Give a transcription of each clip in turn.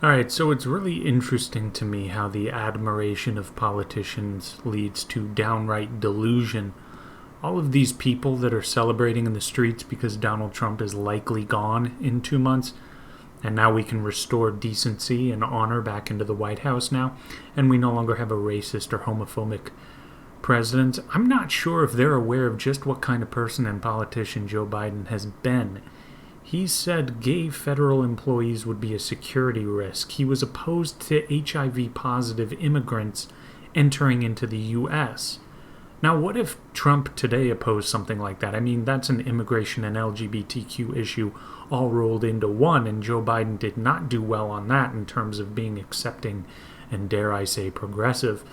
Alright, so it's really interesting to me how the admiration of politicians leads to downright delusion. All of these people that are celebrating in the streets because Donald Trump is likely gone in 2 months, and now we can restore decency and honor back into the White House now, and we no longer have a racist or homophobic president. I'm not sure if they're aware of just what kind of person and politician Joe Biden has been. He said gay federal employees would be a security risk. He was opposed to HIV-positive immigrants entering into the U.S. Now, what if Trump today opposed something like that? I mean, that's an immigration and LGBTQ issue all rolled into one, and Joe Biden did not do well on that in terms of being accepting and, dare I say, progressive.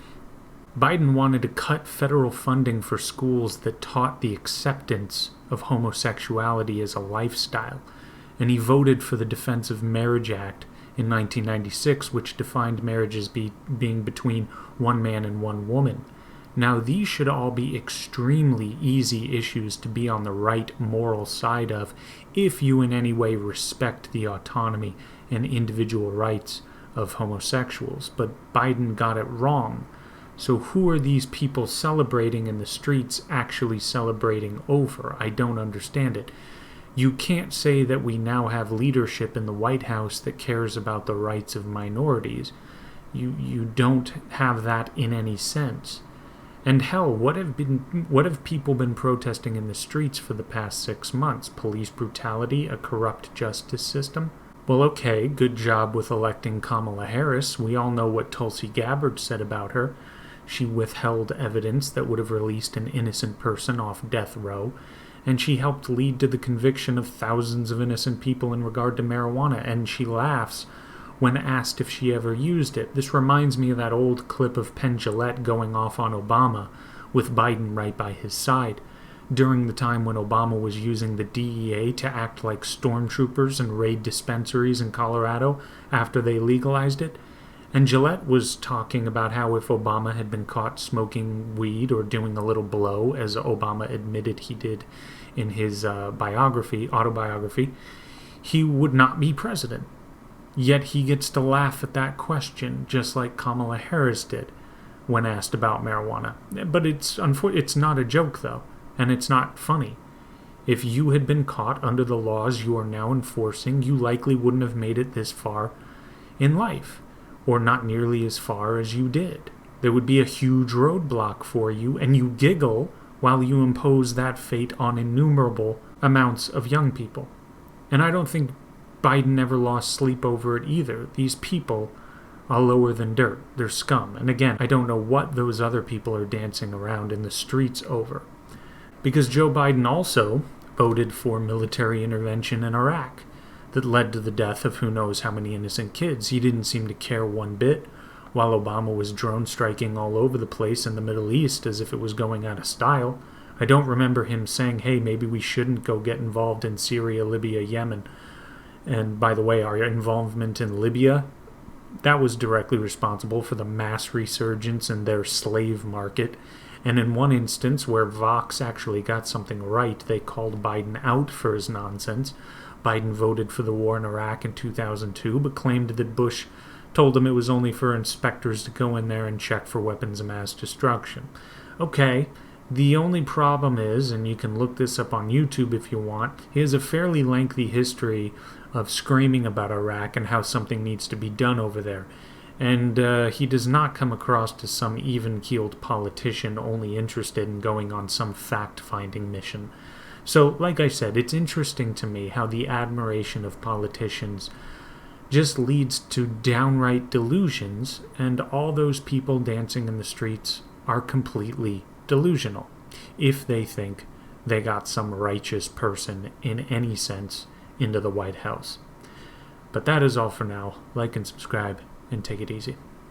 Biden wanted to cut federal funding for schools that taught the acceptance of homosexuality as a lifestyle, and he voted for the Defense of Marriage Act in 1996, which defined marriage as being between one man and one woman. Now, these should all be extremely easy issues to be on the right moral side of if you in any way respect the autonomy and individual rights of homosexuals, but Biden got it wrong. So who are these people celebrating in the streets actually celebrating over? I don't understand it. You can't say that we now have leadership in the White House that cares about the rights of minorities. You don't have that in any sense. And hell, what have people been protesting in the streets for the past 6 months? Police brutality, a corrupt justice system? Well, okay, good job with electing Kamala Harris. We all know what Tulsi Gabbard said about her. She withheld evidence that would have released an innocent person off death row, and she helped lead to the conviction of thousands of innocent people in regard to marijuana, and she laughs when asked if she ever used it. This reminds me of that old clip of Penn Jillette going off on Obama, with Biden right by his side, during the time when Obama was using the DEA to act like stormtroopers and raid dispensaries in Colorado after they legalized it. And Gillette was talking about how if Obama had been caught smoking weed or doing a little blow, as Obama admitted he did in his autobiography, he would not be president. Yet he gets to laugh at that question, just like Kamala Harris did when asked about marijuana. But it's not a joke, though, and it's not funny. If you had been caught under the laws you are now enforcing, you likely wouldn't have made it this far in life, or not nearly as far as you did. There would be a huge roadblock for you, and you giggle while you impose that fate on innumerable amounts of young people. And I don't think Biden ever lost sleep over it either. These people are lower than dirt. They're scum. And again, I don't know what those other people are dancing around in the streets over. Because Joe Biden also voted for military intervention in Iraq that led to the death of who knows how many innocent kids. He didn't seem to care one bit, while Obama was drone striking all over the place in the Middle East as if it was going out of style. I don't remember him saying, hey, maybe we shouldn't go get involved in Syria, Libya, Yemen. And by the way, our involvement in Libya, that was directly responsible for the mass resurgence in their slave market. And in one instance where Vox actually got something right, they called Biden out for his nonsense. Biden voted for the war in Iraq in 2002, but claimed that Bush told him it was only for inspectors to go in there and check for weapons of mass destruction. Okay, the only problem is, and you can look this up on YouTube if you want, he has a fairly lengthy history of screaming about Iraq and how something needs to be done over there. And he does not come across as some even-keeled politician only interested in going on some fact-finding mission. So, like I said, it's interesting to me how the admiration of politicians just leads to downright delusions, and all those people dancing in the streets are completely delusional if they think they got some righteous person in any sense into the White House. But that is all for now. Like and subscribe, and take it easy.